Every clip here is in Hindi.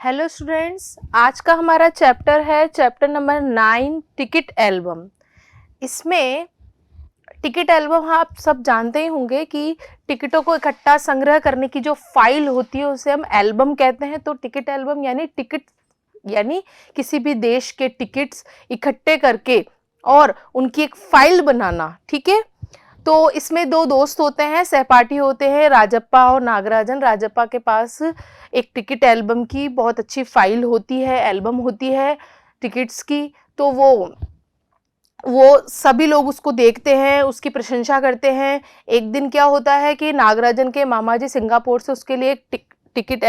हेलो स्टूडेंट्स, आज का हमारा चैप्टर है चैप्टर नंबर 9 टिकट एल्बम। इसमें टिकट एल्बम आप सब जानते ही होंगे कि टिकटों को इकट्ठा संग्रह करने की जो फाइल होती है उसे हम एल्बम कहते हैं। तो टिकट एल्बम यानी किसी भी देश के टिकट्स इकट्ठे करके और उनकी एक फाइल बनाना। ठीक है, तो इसमें दो दोस्त होते हैं, सहपाठी होते हैं, राजप्पा और नागराजन। राजप्पा के पास एक टिकट एल्बम की बहुत अच्छी फाइल होती है, एल्बम होती है टिकट्स की। तो वो सभी लोग उसको देखते हैं, उसकी प्रशंसा करते हैं। एक दिन क्या होता है कि नागराजन के मामा जी सिंगापुर से उसके लिए एक टिकट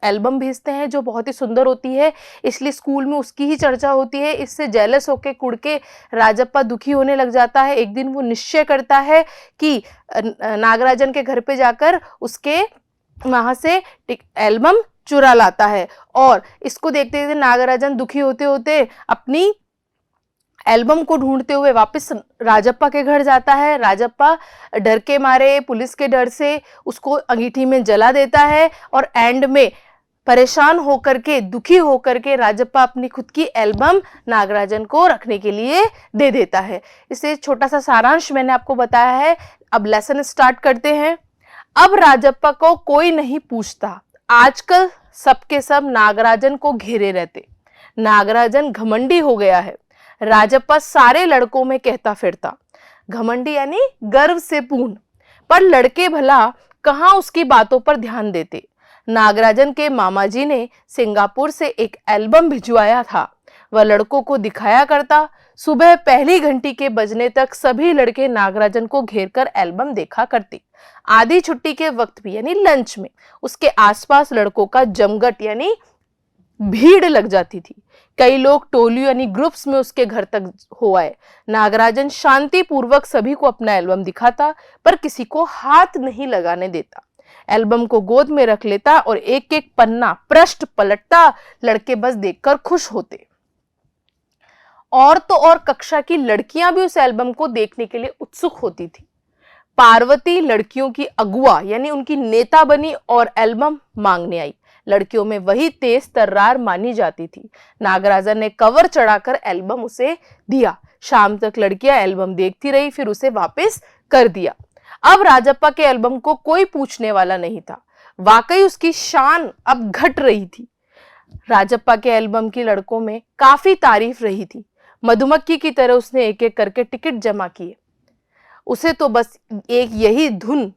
एल्बम भेजते हैं जो बहुत ही सुंदर होती है, इसलिए स्कूल में उसकी ही चर्चा होती है। इससे जेलस होके कुड़के राजप्पा दुखी होने लग जाता है। एक दिन वो निश्चय करता है कि नागराजन के घर पे जाकर उसके वहां से एल्बम चुरा लाता है। और इसको देखते देखते नागराजन दुखी होते होते अपनी एल्बम को ढूंढते हुए वापस राजप्पा के घर जाता है। राजप्पा डर के मारे, पुलिस के डर से उसको अंगीठी में जला देता है और एंड में परेशान होकर के, दुखी होकर के राजप्पा अपनी खुद की एल्बम नागराजन को रखने के लिए दे देता है। इसे छोटा सा सारांश मैंने आपको बताया है। अब लेसन स्टार्ट करते हैं। अब राजप्पा को कोई नहीं पूछता। आजकल सबके सब नागराजन को घेरे रहते। नागराजन घमंडी हो गया है। राजप्पा सारे लड़कों में कहता फिरता। घमंडी यानी गर्व से पूर्ण। पर लड़के भला कहां उसकी बातों पर ध्यान देते। नागराजन के मामा जी ने सिंगापुर से एक एल्बम भिजवाया था, वह लड़कों को दिखाया करता। सुबह पहली घंटी के बजने तक सभी लड़के नागराजन को घेरकर एल्बम देखा करते। आधी छुट्टी के वक्त भी यानी लंच में उसके आसपास लड़कों का जमघट यानी भीड़ लग जाती थी। कई लोग टोलियों यानी ग्रुप्स में उसके घर तक हो आए। नागराजन शांतिपूर्वक सभी को अपना एल्बम दिखाता, पर किसी को हाथ नहीं लगाने देता। एल्बम को गोद में रख लेता और एक एक पन्ना पृष्ठ पलटता। लड़के बस देखकर खुश होते। और तो और कक्षा की लड़कियां भी उस एल्बम को देखने के लिए उत्सुक होती थी। पार्वती लड़कियों की अगुआ यानी उनकी नेता बनी और एल्बम मांगने आई। लड़कियों में वही तेज तर्रार मानी जाती थी। नागराजन ने कवर चढ़ाकर एल्बम उसे दिया। शाम तक लड़कियां एल्बम देखती रही, फिर उसे वापस कर दिया। अब राजप्पा के एल्बम को कोई पूछने वाला नहीं था। वाकई उसकी शान अब घट रही थी। राजप्पा के एल्बम की लड़कों में काफी तारीफ रही थी। मधुमक्खी की तरह उसने एक एक करके टिकट जमा किए। उसे तो बस एक यही धुन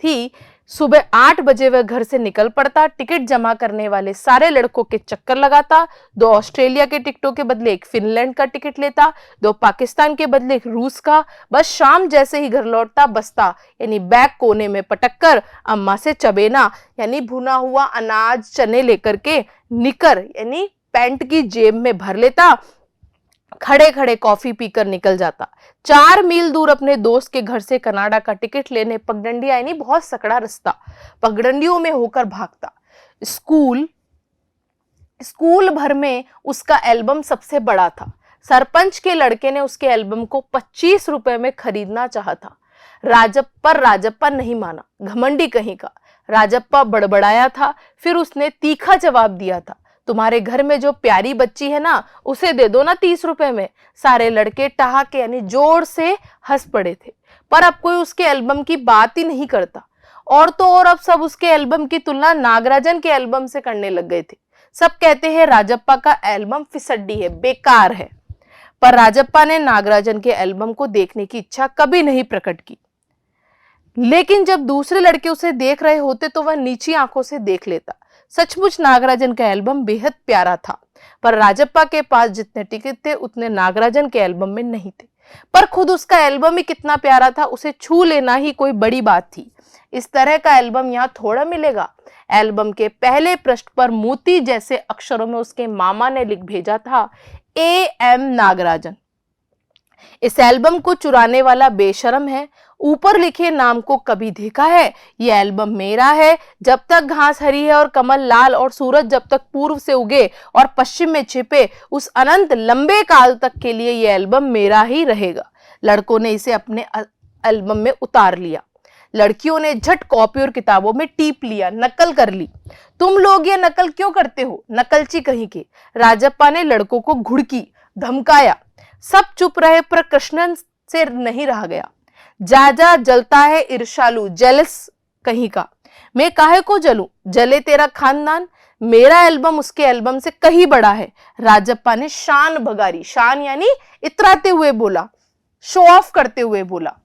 थी। सुबह 8 बजे वह घर से निकल पड़ता। टिकट जमा करने वाले सारे लड़कों के चक्कर लगाता। 2 ऑस्ट्रेलिया के टिकटों के बदले एक फिनलैंड का टिकट लेता, 2 पाकिस्तान के बदले एक रूस का। बस शाम जैसे ही घर लौटता, बस्ता यानी बैग कोने में पटक कर अम्मा से चबेना यानी भुना हुआ अनाज चने लेकर के निकर यानी पैंट की जेब में भर लेता। खड़े खड़े कॉफी पीकर निकल जाता। 4 मील दूर अपने दोस्त के घर से कनाडा का टिकट लेने पगडंडिया यानी बहुत सकड़ा रास्ता, पगडंडियों में होकर भागता। स्कूल भर में उसका एल्बम सबसे बड़ा था। सरपंच के लड़के ने उसके एल्बम को 25 रुपए में खरीदना चाहा था। राजप्पा नहीं माना। घमंडी कहीं का। राजप्पा बड़बड़ाया था। फिर उसने तीखा जवाब दिया था, तुम्हारे घर में जो प्यारी बच्ची है ना, उसे दे दो ना 30 रुपए में। सारे लड़के ठहाके यानी जोर से हंस पड़े थे। पर अब कोई उसके एल्बम की बात ही नहीं करता। और तो और अब सब उसके एल्बम की तुलना नागराजन के एल्बम से करने लग गए थे। सब कहते हैं राजप्पा का एल्बम फिसड्डी है, बेकार है। पर राजप्पा ने नागराजन के एल्बम को देखने की इच्छा कभी नहीं प्रकट की। लेकिन जब दूसरे लड़के उसे देख रहे होते तो वह नीची आंखों से देख लेता। सचमुच नागराजन का एल्बम बेहद प्यारा था, पर राजप्पा के पास जितने टिकट थे उतने नागराजन के एल्बम में नहीं थे। पर खुद उसका एल्बम ही कितना प्यारा था, उसे छू लेना ही कोई बड़ी बात थी। इस तरह का एल्बम यहाँ थोड़ा मिलेगा। एल्बम के पहले पृष्ठ पर मोती जैसे अक्षरों में उसके मामा ने लिख भेजा था, A.M. नागराजन। इस एल्बम को चुराने वाला बेशरम है। ऊपर लिखे नाम को कभी देखा है? यह एल्बम मेरा है। जब तक घास हरी है और कमल लाल और सूरज जब तक पूर्व से उगे और पश्चिम में छिपे, उस अनंत लंबे काल तक के लिए यह एल्बम मेरा ही रहेगा। लड़कों ने इसे अपने एल्बम में उतार लिया। लड़कियों ने झट कॉपी और किताबों में टीप लिया, नकल कर ली। तुम लोग ये नकल क्यों करते हो, नकलची कहीं के। राजप्पा ने लड़कों को घुड़की, धमकाया। सब चुप रहे पर कृष्णन से नहीं रहा गया। जा जा, जलता है ईर्ष्यालु, जेलस कहीं का। मैं काहे को जलूं, जले तेरा खानदान, मेरा एल्बम उसके एल्बम से कहीं बड़ा है। राजप्पा ने शान भगारी, शान यानी इतराते हुए बोला, शो ऑफ करते हुए बोला।